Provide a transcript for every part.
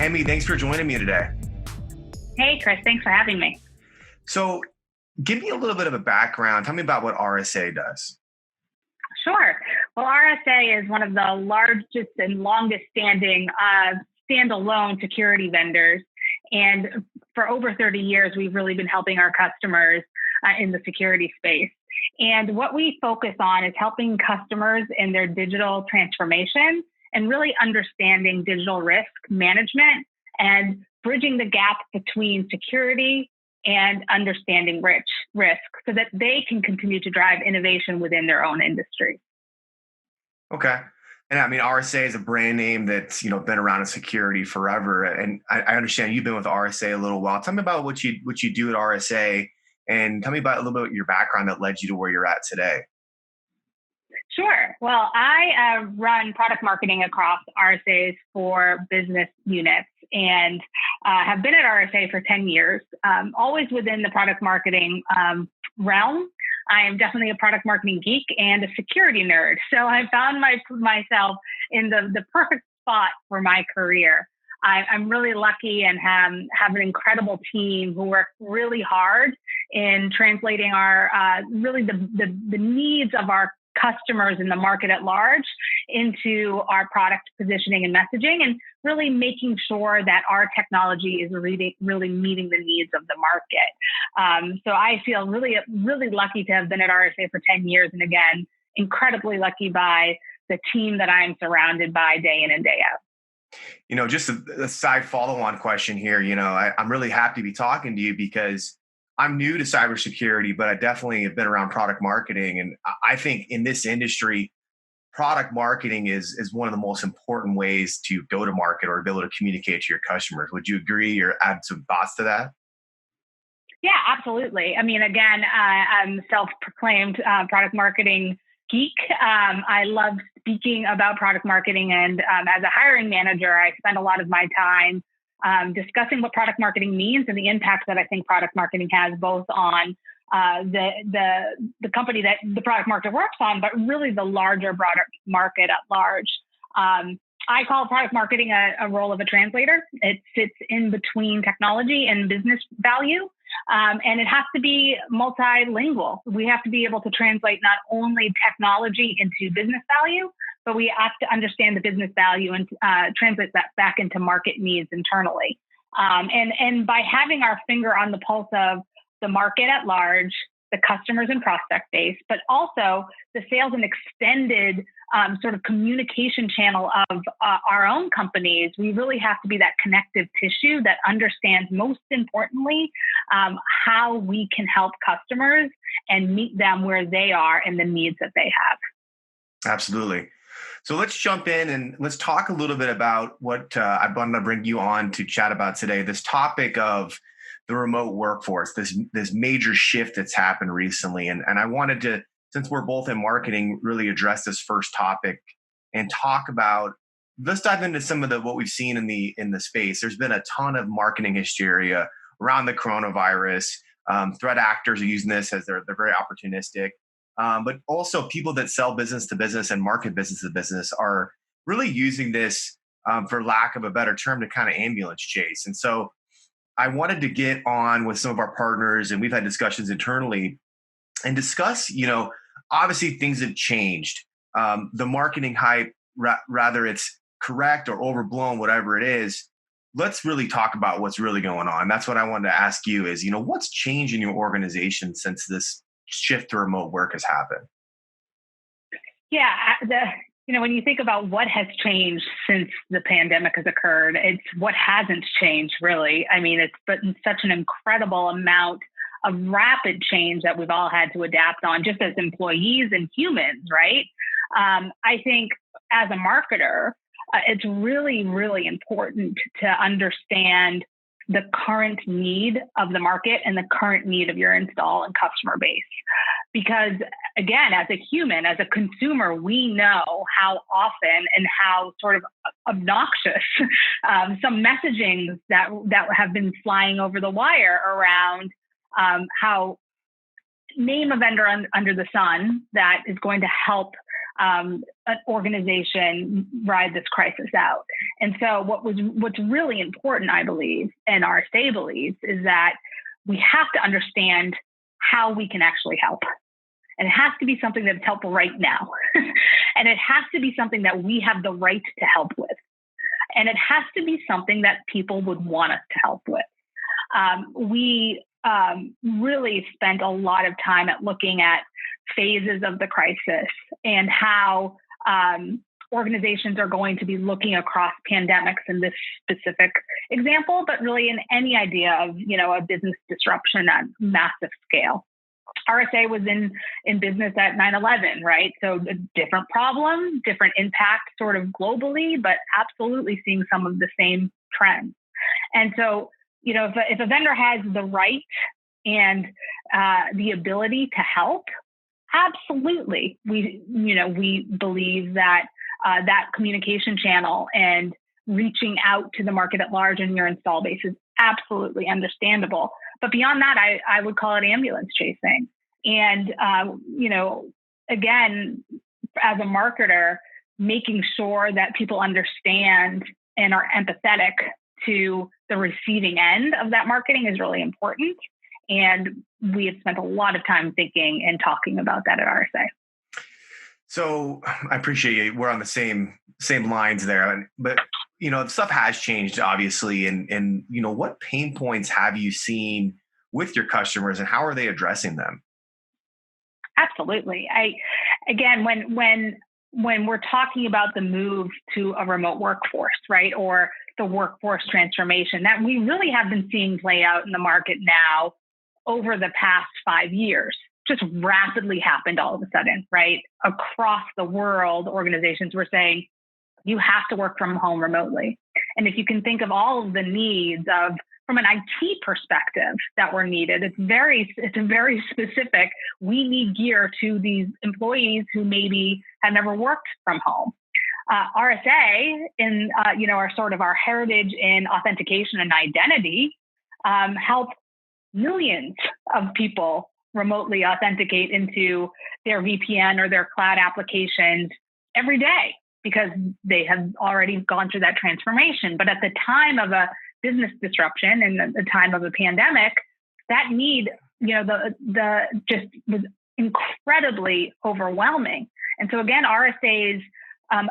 Amy, thanks for joining me today. Hey, Chris, thanks for having me. So give me a little bit of a background. Tell me about what RSA does. Sure. Well, RSA is one of the largest and longest standing standalone security vendors. And for over 30 years, we've really been helping our customers in the security space. And what we focus on is helping customers in their digital transformation and really understanding digital risk management and bridging the gap between security and understanding risk so that they can continue to drive innovation within their own industry. Okay. And I mean, RSA is a brand name that's, been around in security forever. And I understand you've been with RSA a little while. Tell me about what you do at RSA, and tell me about a little bit of your background that led you to where you're at today. Sure. Well, I run product marketing across RSA's 4 business units and have been at RSA for 10 years, always within the product marketing realm. I am definitely a product marketing geek and a security nerd. So I found myself in the perfect spot for my career. I'm really lucky and have an incredible team who work really hard in translating our really the needs of our customers in the market at large into our product positioning and messaging, and really making sure that our technology is really meeting the needs of the market. So I feel really lucky to have been at RSA for 10 years. And again, incredibly lucky by the team that I'm surrounded by day in and day out. Just a side follow-on question here. I'm really happy to be talking to you because I'm new to cybersecurity, but I definitely have been around product marketing. And I think in this industry, product marketing is one of the most important ways to go to market or be able to communicate to your customers. Would you agree or add some thoughts to that? Yeah, absolutely. I mean, again, I'm self-proclaimed product marketing geek. I love speaking about product marketing. And as a hiring manager, I spend a lot of my time discussing what product marketing means and the impact that I think product marketing has both on the company that the product marketer works on, but really the larger, broader market at large. I call product marketing a role of a translator. It sits in between technology and business value. And it has to be multilingual. We have to be able to translate not only technology into business value, but we have to understand the business value and translate that back into market needs internally. And by having our finger on the pulse of the market at large, the customers and prospect base, but also the sales and extended sort of communication channel of our own companies, we really have to be that connective tissue that understands, most importantly, how we can help customers and meet them where they are and the needs that they have. Absolutely. So let's jump in and let's talk a little bit about what I wanted to bring you on to chat about today, this topic of the remote workforce, this major shift that's happened recently. And I wanted to, since we're both in marketing, really address this first topic and talk about, let's dive into some of what we've seen in the space. There's been a ton of marketing hysteria around the coronavirus. Threat actors are using this as they're very opportunistic. But also people that sell business to business and market business to business are really using this, for lack of a better term, to kind of ambulance chase. And so I wanted to get on with some of our partners, and we've had discussions internally and discuss, obviously things have changed. The marketing hype, rather it's correct or overblown, whatever it is, let's really talk about what's really going on. That's what I wanted to ask you is, what's changed in your organization since this shift to remote work has happened? Yeah, when you think about what has changed since the pandemic has occurred, it's what hasn't changed, really. I mean, it's been such an incredible amount of rapid change that we've all had to adapt on just as employees and humans, right? I think as a marketer, it's really, really important to understand the current need of the market and the current need of your install and customer base. Because again, as a human, as a consumer, we know how often and how sort of obnoxious some messaging that have been flying over the wire around how name a vendor under the sun that is going to help an organization ride this crisis out. And so what's really important, I believe, and RSA believes, is that we have to understand how we can actually help. And it has to be something that's helpful right now. And it has to be something that we have the right to help with. And it has to be something that people would want us to help with. We really spent a lot of time at looking at phases of the crisis and how organizations are going to be looking across pandemics in this specific example, but really in any idea of, a business disruption at massive scale. RSA was in business at 9/11, right? So a different problem, different impact sort of globally, but absolutely seeing some of the same trends. And so, if a vendor has the right and the ability to help, absolutely, we believe that that communication channel and reaching out to the market at large and your install base is absolutely understandable. But beyond that, I would call it ambulance chasing. And, again, as a marketer, making sure that people understand and are empathetic to the receiving end of that marketing is really important. And we have spent a lot of time thinking and talking about that at RSA. So I appreciate you. We're on the same lines there. But, stuff has changed, obviously. And what pain points have you seen with your customers and how are they addressing them? Absolutely. When we're talking about the move to a remote workforce, right, or the workforce transformation that we really have been seeing play out in the market now over the past 5 years, just rapidly happened all of a sudden, right? Across the world, organizations were saying, you have to work from home remotely. And if you can think of all of the needs from an IT perspective that were needed, it's very specific. We need gear to these employees who maybe have never worked from home. RSA, in our heritage in authentication and identity, help millions of people remotely authenticate into their VPN or their cloud applications every day because they have already gone through that transformation. But at the time of a business disruption and the time of a pandemic, that need, the just was incredibly overwhelming. And so again, RSA's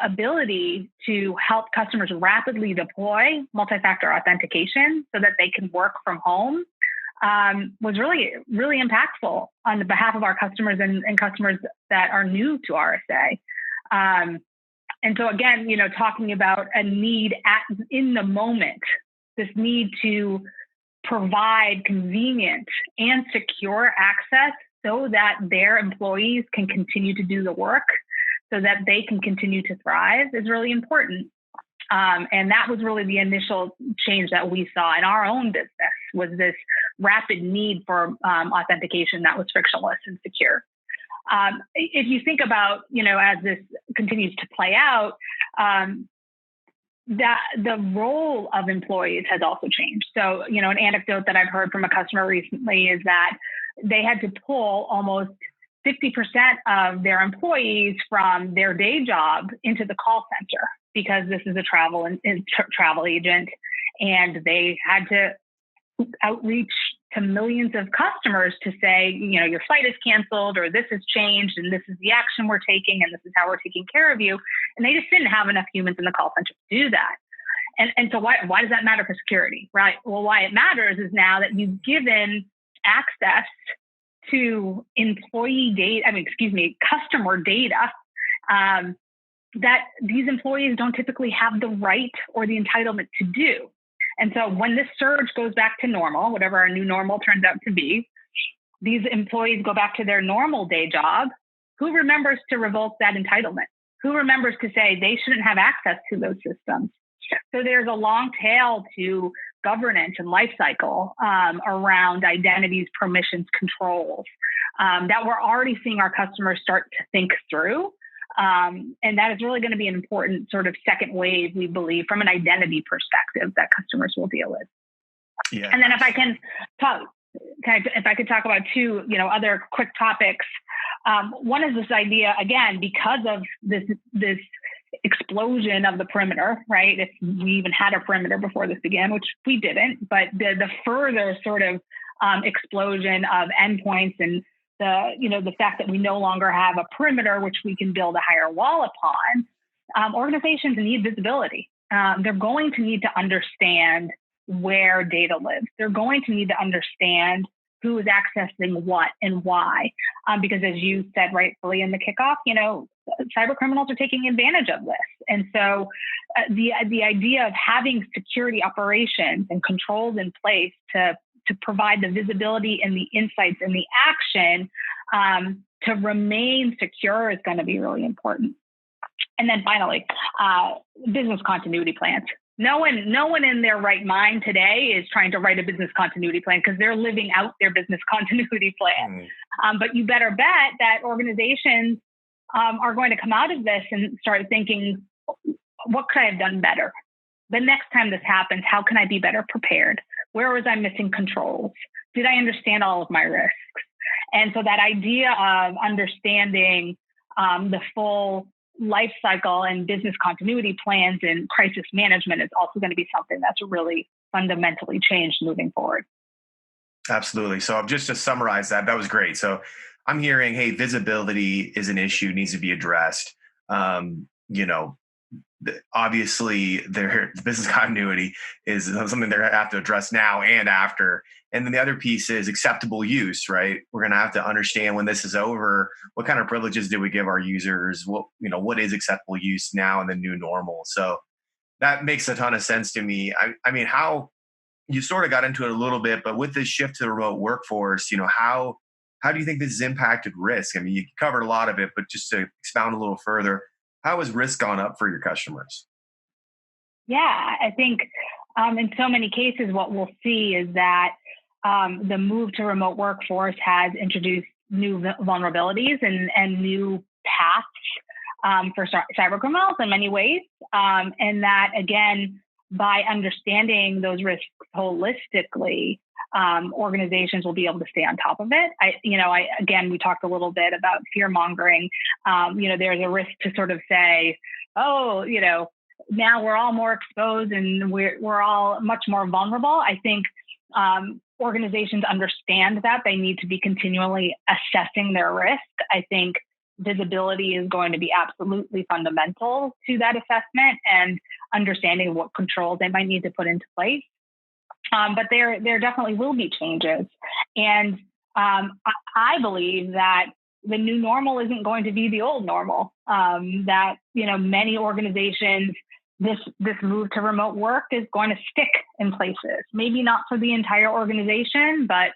ability to help customers rapidly deploy multi-factor authentication so that they can work from home was really, really impactful on the behalf of our customers and customers that are new to RSA. And so again, talking about a need in the moment, this need to provide convenient and secure access so that their employees can continue to do the work, so that they can continue to thrive is really important. And that was really the initial change that we saw in our own business, was this rapid need for authentication that was frictionless and secure. If you think about, as this continues to play out, that the role of employees has also changed. So, an anecdote that I've heard from a customer recently is that they had to pull almost 50% of their employees from their day job into the call center because this is a travel agent, and they had to outreach to millions of customers to say, your flight is canceled, or this has changed, and this is the action we're taking, and this is how we're taking care of you. And they just didn't have enough humans in the call center to do that. And so why does that matter for security, right? Well, why it matters is now that you've given access to customer data, that these employees don't typically have the right or the entitlement to do. And so when this surge goes back to normal, whatever our new normal turns out to be, these employees go back to their normal day job. Who remembers to revoke that entitlement? Who remembers to say they shouldn't have access to those systems? So there's a long tail to governance and lifecycle around identities, permissions, controls that we're already seeing our customers start to think through. And that is really going to be an important sort of second wave, we believe, from an identity perspective that customers will deal with. Yeah. And then if I could talk about two, other quick topics. One is this idea, again, because of this explosion of the perimeter, right? If we even had a perimeter before this began, which we didn't, but the further sort of explosion of endpoints and the fact that we no longer have a perimeter, which we can build a higher wall upon, organizations need visibility. They're going to need to understand where data lives. They're going to need to understand who is accessing what and why. Because as you said rightfully in the kickoff, cyber criminals are taking advantage of this. And so the idea of having security operations and controls in place to provide the visibility and the insights and the action to remain secure is going to be really important. And then finally, business continuity plans. No one in their right mind today is trying to write a business continuity plan because they're living out their business continuity plan. But you better bet that organizations are going to come out of this and start thinking, what could I have done better? The next time this happens, how can I be better prepared? Where was I missing controls? Did I understand all of my risks? And so that idea of understanding the full life cycle and business continuity plans and crisis management is also going to be something that's really fundamentally changed moving forward. Absolutely. So just to summarize that was great. So I'm hearing, hey, visibility is an issue, needs to be addressed. Obviously, the business continuity is something they have to address now and after. And then the other piece is acceptable use, right? We're going to have to understand when this is over, what kind of privileges do we give our users? What is acceptable use now in the new normal? So that makes a ton of sense to me. I mean, how you sort of got into it a little bit, but with this shift to the remote workforce, how do you think this has impacted risk? I mean, you covered a lot of it, but just to expound a little further, how has risk gone up for your customers? Yeah, I think in so many cases, what we'll see is that the move to remote workforce has introduced new vulnerabilities and new paths for cyber criminals in many ways. And that, again, by understanding those risks holistically, organizations will be able to stay on top of it. We talked a little bit about fear mongering. There's a risk to sort of say, now we're all more exposed and we're all much more vulnerable. I think organizations understand that they need to be continually assessing their risk. I think visibility is going to be absolutely fundamental to that assessment and understanding what controls they might need to put into place. But there definitely will be changes. And I believe that the new normal isn't going to be the old normal, that, many organizations, this move to remote work is going to stick in places, maybe not for the entire organization, but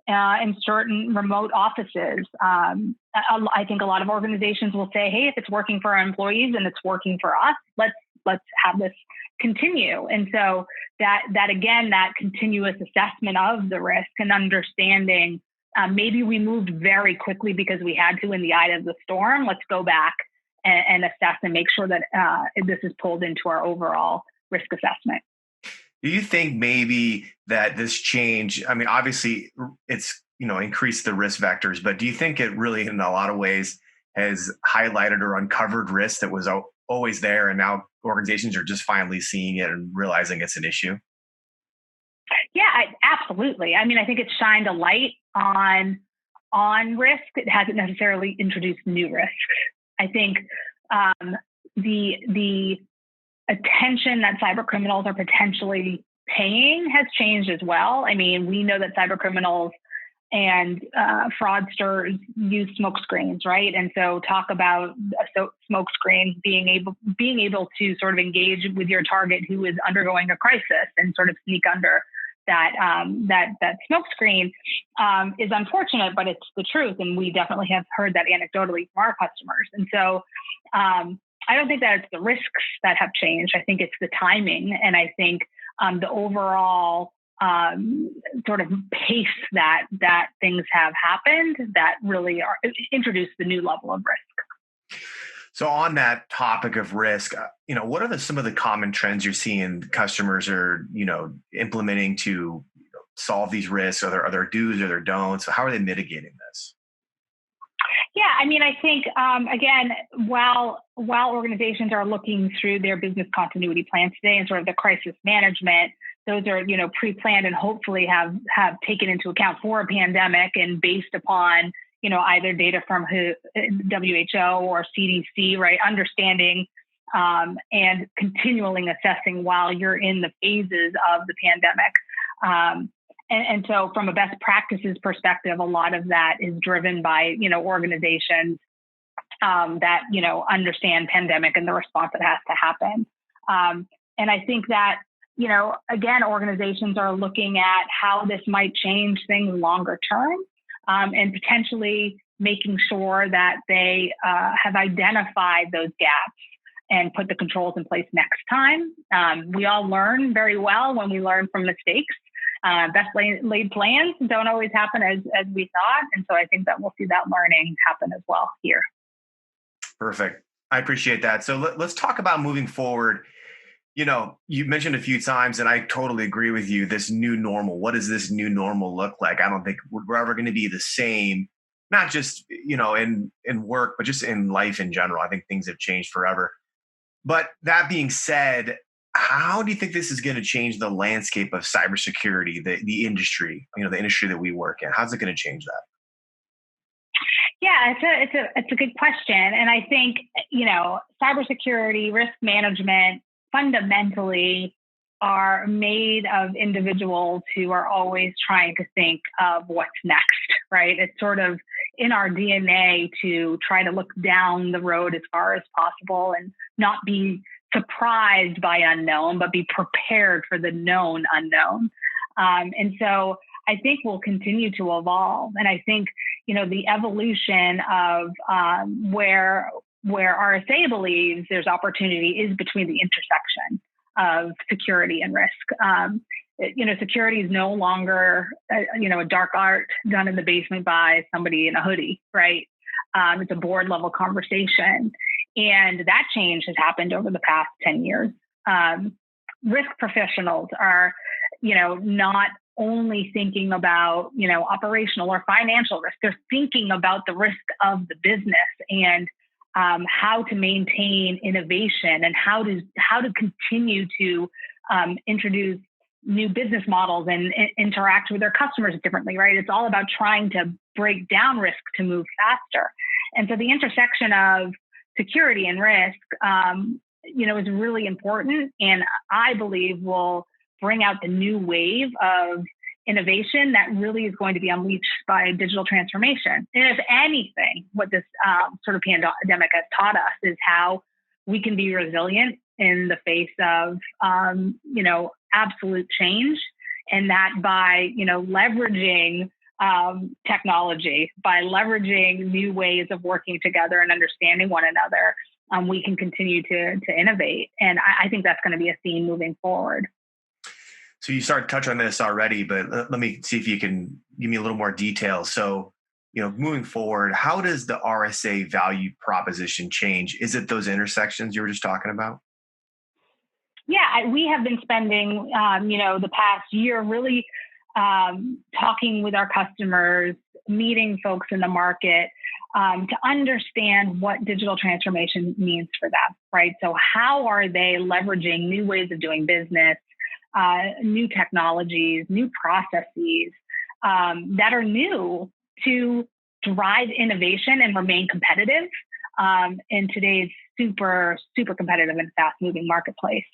in certain remote offices. I think a lot of organizations will say, hey, if it's working for our employees and it's working for us, let's have this continue. And so that again, that continuous assessment of the risk and understanding, maybe we moved very quickly because we had to in the eye of the storm. Let's go back and assess and make sure that this is pulled into our overall risk assessment. Do you think maybe that this change, I mean, obviously it's, increased the risk vectors, but do you think it really in a lot of ways has highlighted or uncovered risk that was always there and now organizations are just finally seeing it and realizing it's an issue? Yeah, absolutely. I mean, I think it's shined a light on risk. It hasn't necessarily introduced new risks. I think the attention that cyber criminals are potentially paying has changed as well. I mean, we know that cyber criminals and fraudsters use smoke screens, right? And so talk about smoke screens being able to sort of engage with your target who is undergoing a crisis and sort of sneak under that smoke screen is unfortunate, but it's the truth. And we definitely have heard that anecdotally from our customers. And so I don't think that it's the risks that have changed. I think it's the timing. And I think the overall sort of pace that things have happened that really are introduced the new level of risk. So on that topic of risk, what are some of the common trends you're seeing customers are, implementing to solve these risks? Are there do's or there don'ts? So how are they mitigating this? Yeah, I mean, I think again, while organizations are looking through their business continuity plans today and sort of the crisis management, those are pre-planned and hopefully have taken into account for a pandemic and based upon either data from WHO or CDC, right? Understanding and continually assessing while you're in the phases of the pandemic. And so from a best practices perspective, a lot of that is driven by, organizations that, understand pandemic and the response that has to happen. And I think that, again, organizations are looking at how this might change things longer term and potentially making sure that they have identified those gaps and put the controls in place next time. We all learn very well when we learn from mistakes. Best laid plans don't always happen as we thought. And so I think that we'll see that learning happen as well here. Perfect. I appreciate that. So let's talk about moving forward. You mentioned a few times, and I totally agree with you, this new normal. What does this new normal look like? I don't think we're ever going to be the same, not just, in work, but just in life in general. I think things have changed forever. But that being said, how do you think this is going to change the landscape of cybersecurity, the industry, the industry that we work in? How's it going to change that? Yeah, it's a good question. And I think, cybersecurity, risk management fundamentally are made of individuals who are always trying to think of what's next, right? It's sort of in our DNA to try to look down the road as far as possible and not be surprised by unknown, but be prepared for the known unknown. And so I think we'll continue to evolve. And I think, the evolution of where RSA believes there's opportunity is between the intersection of security and risk. Security is no longer, a dark art done in the basement by somebody in a hoodie, right? It's a board level conversation. And that change has happened over the past 10 years. Risk professionals are, not only thinking about, operational or financial risk. They're thinking about the risk of the business and how to maintain innovation and how to continue to introduce new business models and interact with their customers differently, right? It's all about trying to break down risk to move faster. And so the intersection of security and risk, is really important. And I believe will bring out the new wave of innovation that really is going to be unleashed by digital transformation. And if anything, what this sort of pandemic has taught us is how we can be resilient in the face of, absolute change. And that by, leveraging technology, by leveraging new ways of working together and understanding one another, we can continue to innovate. And I think that's going to be a theme moving forward. So you started to touch on this already, but let me see if you can give me a little more detail. So, moving forward, how does the RSA value proposition change? Is it those intersections you were just talking about? Yeah, we have been spending, the past year really talking with our customers, meeting folks in the market to understand what digital transformation means for them, right? So how are they leveraging new ways of doing business, new technologies, new processes that are new to drive innovation and remain competitive in today's super, super competitive and fast moving marketplace.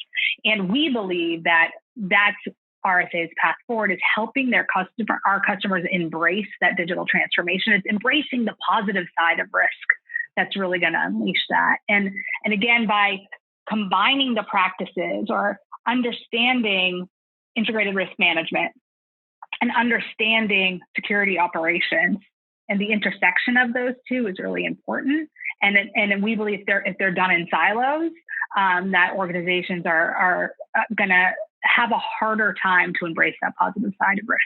And we believe that that's RSA's path forward, is helping our customers embrace that digital transformation. It's embracing the positive side of risk that's really going to unleash that. And again, by combining the practices or understanding integrated risk management and understanding security operations, and the intersection of those two is really important. And we believe if they're done in silos, that organizations are going to have a harder time to embrace that positive side of risk.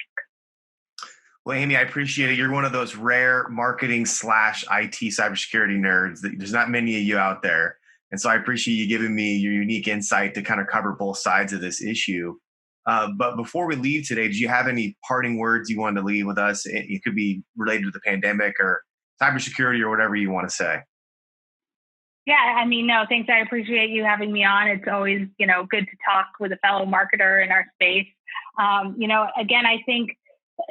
Well, Amy, I appreciate it. You're one of those rare marketing / IT cybersecurity nerds. There's not many of you out there. And so I appreciate you giving me your unique insight to kind of cover both sides of this issue. But before we leave today, do you have any parting words you wanted to leave with us? It could be related to the pandemic or cybersecurity or whatever you want to say. Yeah, I mean, no, thanks. I appreciate you having me on. It's always, good to talk with a fellow marketer in our space. Again, I think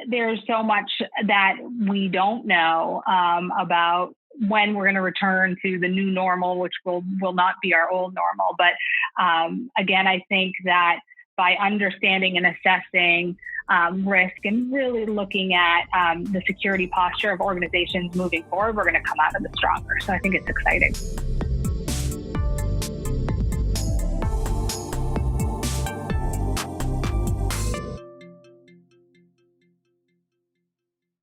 there's so much that we don't know about when we're going to return to the new normal, which will not be our old normal. But again, I think that by understanding and assessing risk and really looking at the security posture of organizations moving forward, we're going to come out of it stronger. So I think it's exciting.